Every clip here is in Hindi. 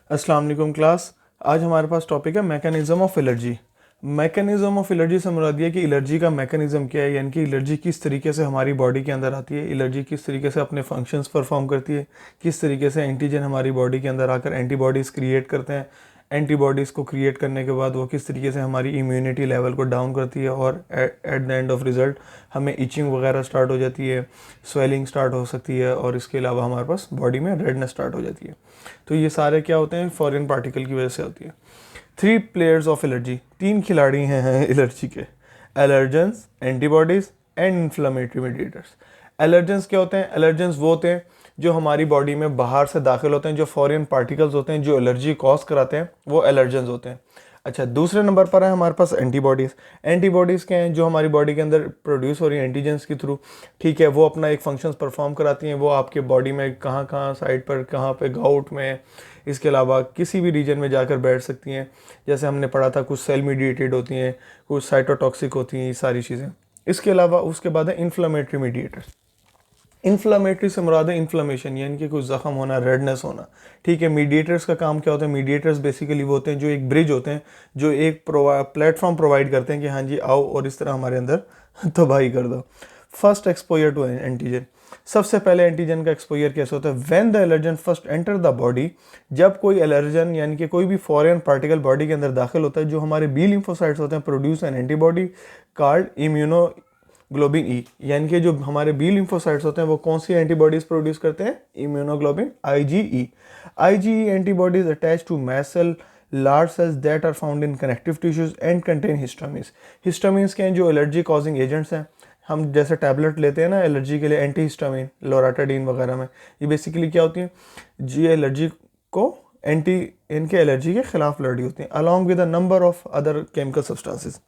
अस्सलाम वालेकुम क्लास। आज हमारे पास टॉपिक है mechanism of allergy. Mechanism of allergy से मुराद ये है कि एलर्जी का मैकेनिज़्म क्या है, यानी कि एलर्जी किस तरीके से हमारी बॉडी के अंदर आती है, एलर्जी किस तरीके से अपने फंक्शंस परफॉर्म करती है, किस तरीके से एंटीजन हमारी बॉडी के अंदर आकर एंटीबॉडीज़ क्रिएट करते हैं, एंटीबॉडीज़ को क्रिएट करने के बाद वो किस तरीके से हमारी इम्यूनिटी लेवल को डाउन करती है और at the end of result हमें इचिंग वगैरह स्टार्ट हो जाती है, स्वेलिंग स्टार्ट हो सकती है और इसके अलावा हमारे पास बॉडी में रेडनेस स्टार्ट हो जाती है। तो ये सारे क्या होते हैं, फॉरेन पार्टिकल की वजह से होती है। 3 प्लेयर्स ऑफ एलर्जी, 3 खिलाड़ी हैं एलर्जी के, allergens, antibodies and inflammatory mediators. Allergens क्या होते हैं? एलर्जेंस वो होते हैं जो हमारी बॉडी में बाहर से दाखिल होते हैं, जो फॉरेन पार्टिकल्स होते हैं जो एलर्जी कॉज कराते हैं, वो एलर्जेंस होते हैं। अच्छा, दूसरे नंबर पर है हमारे पास एंटीबॉडीज़। एंटीबॉडीज़ क्या हैं? जो हमारी बॉडी के अंदर प्रोड्यूस हो रही हैं एंटीजेंस के थ्रू, ठीक है, वो अपना एक फंक्शंस परफॉर्म कराती हैं। वो आपके बॉडी में कहाँ कहाँ साइड पर, कहाँ पे गाउट में, इसके अलावा किसी भी रीजन में जाकर बैठ सकती हैं। जैसे हमने पढ़ा था, कुछ सेल मीडिएटेड होती हैं, कुछ साइटोटॉक्सिक होती हैं, ये सारी चीज़ें। इसके अलावा उसके बाद है इन्फ्लेमेटरी मीडिएटर्स। इन्फ्लामेटरी से मुराद है इन्फ्लामेशन, यानी कि कुछ जख्म होना, रेडनेस होना, ठीक है। मीडिएटर्स का काम क्या होता है? मीडिएटर्स बेसिकली वो होते हैं जो एक ब्रिज होते हैं, जो एक प्लेटफॉर्म प्रोवाइड करते हैं कि हाँ जी आओ और इस तरह हमारे अंदर तबाही कर दो। फर्स्ट एक्सपोजर टू एंटीजन, सबसे पहले एंटीजन का एक्सपोजर कैसे होता है? When the allergen first enter the body, जब कोई एलर्जन यानी कि कोई भी फॉरेन पार्टिकल बॉडी के अंदर दाखिल होता है, जो हमारे बी लिम्फोसाइट्स होते हैं produce an antibody called immunoglobin E, यानी कि जो हमारे बी लिम्फोसाइट्स होते हैं वो कौन सी एंटीबॉडीज प्रोड्यूस करते हैं? Immunoglobin IgE. IgE antibodies attach to mast cell large cells that are found in connective tissues and contain histamines. Histamines के हैं जो एलर्जी कॉजिंग एजेंट्स हैं। हम जैसे टैबलेट लेते हैं ना एलर्जी के लिए, एंटी हिस्टामिन, लोराटाडीन वगैरह में, ये बेसिकली क्या होती है? जी एलर्जी को इनके एलर्जी के खिलाफ लड़ी होती हैं, along with a number of other chemical substances.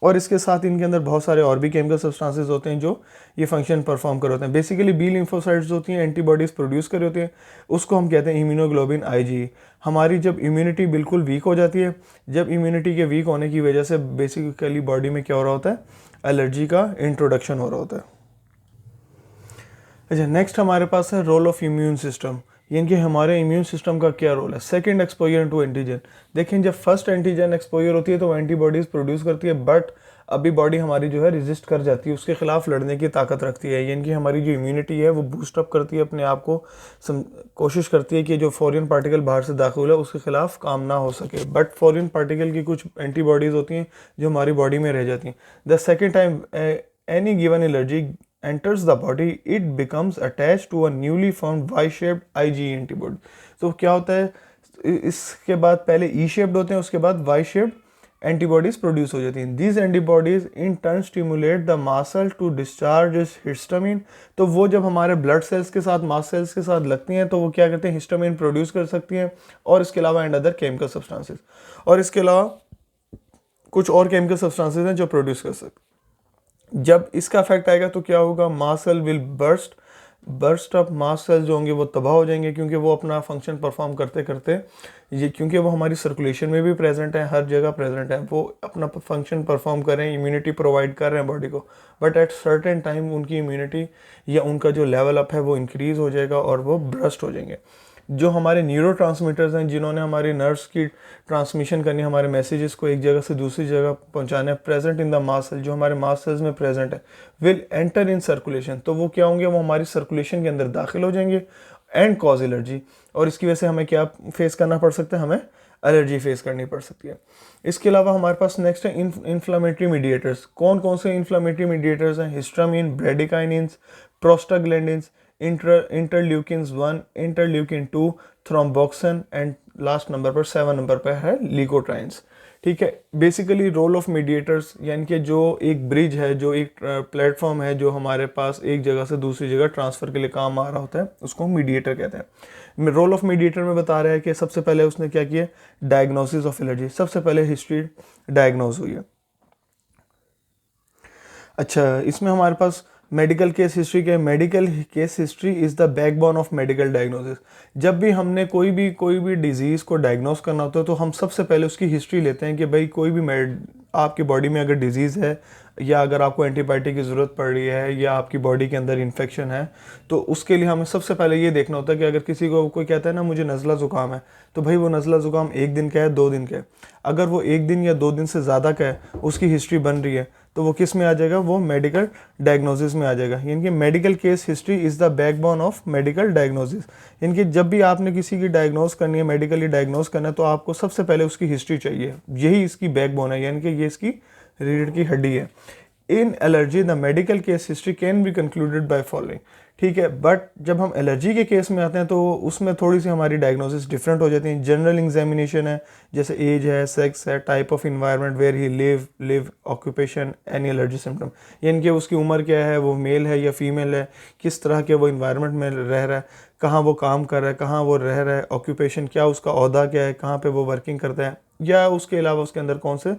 और इसके साथ इनके अंदर बहुत सारे और भी केमिकल सब्सटेंसेस होते हैं जो ये फंक्शन परफॉर्म कर होते हैं। बेसिकली बी लिम्फोसाइट्स होती हैं, एंटीबॉडीज़ प्रोड्यूस कर होती हैं, उसको हम कहते हैं इम्यूनोग्लोबिन आईजी। हमारी जब इम्यूनिटी बिल्कुल वीक हो जाती है, जब इम्यूनिटी के वीक होने की वजह से बेसिकली बॉडी में क्या हो रहा होता है? एलर्जी का इंट्रोडक्शन हो रहा होता है। अच्छा, नेक्स्ट हमारे पास है रोल ऑफ इम्यून सिस्टम, यानी कि हमारे इम्यून सिस्टम का क्या रोल है? Second exposure to antigen. देखें, जब फर्स्ट एंटीजन एक्सपोजर होती है तो एंटीबॉडीज़ प्रोड्यूस करती है, बट अभी बॉडी हमारी जो है रेजिस्ट कर जाती है, उसके खिलाफ लड़ने की ताकत रखती है, यानी कि हमारी जो इम्यूनिटी है वो बूस्ट अप करती है अपने आप को, कोशिश करती है कि जो फॉरेन पार्टिकल बाहर से दाखिल है उसके खिलाफ काम ना हो सके। बट फॉरेन पार्टिकल की कुछ एंटीबॉडीज़ होती हैं जो हमारी बॉडी में रह जाती हैं। The second time any given allergy enters the body, it becomes attached to a newly formed Y-shaped IgE antibody। तो क्या होता है? इसके बाद पहले E-shaped होते हैं, उसके बाद Y-shaped एंटीबॉडीज प्रोड्यूस हो जाती हैं। These antibodies in turn stimulate the mast cell to discharge histamine. तो वो जब हमारे ब्लड सेल्स के साथ, मास सेल्स के साथ लगती हैं तो वो क्या करते हैं? हिस्टामिन प्रोड्यूस कर सकती हैं, और इसके अलावा एंड अदर केमिकल सब्सटेंसेस, और इसके अलावा कुछ और केमिकल सब्सटेंसेस हैं जो प्रोड्यूस कर सकते हैं। जब इसका इफेक्ट आएगा तो क्या होगा? Mast cell will burst up, mast cells जो होंगे वो तबाह हो जाएंगे, क्योंकि वो अपना फंक्शन परफॉर्म करते करते ये, क्योंकि वो हमारी सर्कुलेशन में भी प्रेजेंट है, हर जगह प्रेजेंट है, वो अपना फंक्शन परफॉर्म कर रहे हैं, इम्यूनिटी प्रोवाइड कर रहे हैं बॉडी को, बट एट सर्टेन टाइम उनकी इम्यूनिटी या उनका जो लेवल अप है वो इंक्रीज हो जाएगा और वो ब्रस्ट हो जाएंगे। जो हमारे न्यूरोट्रांसमीटर्स हैं, जिन्होंने हमारे नर्व्स की ट्रांसमिशन करनी, हमारे मैसेजेस को एक जगह से दूसरी जगह पहुंचाना है, present in the mast cell, जो हमारे मास सेल्स में प्रेजेंट है, विल एंटर इन सर्कुलेशन। तो वो क्या होंगे? वो हमारी सर्कुलेशन के अंदर दाखिल हो जाएंगे एंड कॉज एलर्जी, और इसकी वजह से हमें क्या फेस करना पड़ सकता है? हमें एलर्जी फेस करनी पड़ सकती है। इसके अलावा हमारे पास नेक्स्ट है इन्फ्लामेटरी मीडिएटर्स। कौन कौन से इन्फ्लामेटरी मीडिएटर्स हैं? Histamine, bradykinins, prostaglandins, interleukin 1, interleukin 2, thromboxane, and last number पर 7 नंबर पर है ल्यूकोट्राइन्स। ठीक है, बेसिकली रोल ऑफ मीडिएटर्स, यानी कि जो एक ब्रिज है, जो एक प्लेटफॉर्म है, जो हमारे पास एक जगह से दूसरी जगह ट्रांसफ़र के लिए काम आ रहा होता है, उसको मीडिएटर कहते हैं। रोल ऑफ मीडिएटर में बता रहा है कि सबसे पहले उसने क्या किया? डायग्नोसिस ऑफ एलर्जी, सबसे पहले हिस्ट्री डायग्नोज हुई है। अच्छा, इसमें हमारे पास मेडिकल केस हिस्ट्री के, medical case history is the backbone of medical diagnosis. जब भी हमने कोई भी डिजीज़ को डायग्नोस करना होता है तो हम सबसे पहले उसकी हिस्ट्री लेते हैं कि भाई कोई भी आपकी बॉडी में अगर डिजीज़ है, या अगर आपको एंटीबायोटिक की ज़रूरत पड़ रही है या आपकी बॉडी के अंदर इन्फेक्शन है, तो उसके लिए हमें सबसे पहले ये देखना होता है कि अगर किसी को कोई कहता है ना मुझे नज़ला ज़ुकाम है, तो भाई वो नज़ला ज़ुकाम 1 दिन का है, 2 दिन का है। अगर वो 1 दिन या 2 दिन से ज़्यादा का है, उसकी हिस्ट्री बन रही है, तो वो किस में आ जाएगा, वो मेडिकल डायग्नोसिस में आ जाएगा। यानी कि medical case history is the backbone of medical diagnosis. यानी कि जब भी आपने किसी की डायग्नोस करनी है, मेडिकली डायग्नोस करना है, तो आपको सबसे पहले उसकी हिस्ट्री चाहिए। यही इसकी बैकबोन है, यानी कि ये इसकी रीढ़ की हड्डी है। In allergy the medical case history can be concluded by following. ठीक है, बट जब हम एलर्जी के केस में आते हैं तो उसमें थोड़ी सी हमारी डायग्नोसिस डिफरेंट हो जाती है। जनरल एग्जामिनेशन है, जैसे एज है, सेक्स है, type of environment where he live occupation, any allergy symptom. यानी कि उसकी उम्र क्या है, वो मेल है या फीमेल है, किस तरह के वो इन्वायरमेंट में रह रहा है, कहाँ वो काम कर रहा है, कहाँ वो रह रहा है, ऑक्यूपेशन क्या, उसका ओहदा क्या है, कहाँ पे वो वर्किंग करता है, या उसके अलावा उसके अंदर कौन से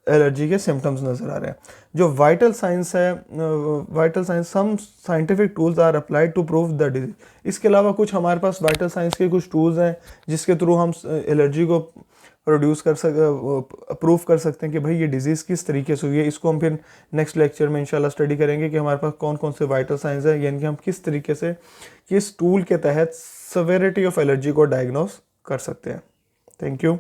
एलर्जी के सिम्टम्स नज़र आ रहे हैं। जो वाइटल साइंस है, vital science some scientific tools are applied to prove the disease. इसके अलावा कुछ हमारे पास वाइटल साइंस के कुछ टूल्स हैं जिसके थ्रू हम एलर्जी को प्रूव कर सकते हैं कि भाई ये डिजीज़ किस तरीके से हुई है। इसको हम फिर नेक्स्ट लेक्चर में इंशाल्लाह स्टडी करेंगे कि हमारे पास कौन कौन से वाइटल साइंस है, यानी कि हम किस तरीके से किस टूल के तहत सेवेरिटी ऑफ एलर्जी को डायग्नोस कर सकते हैं। Thank you.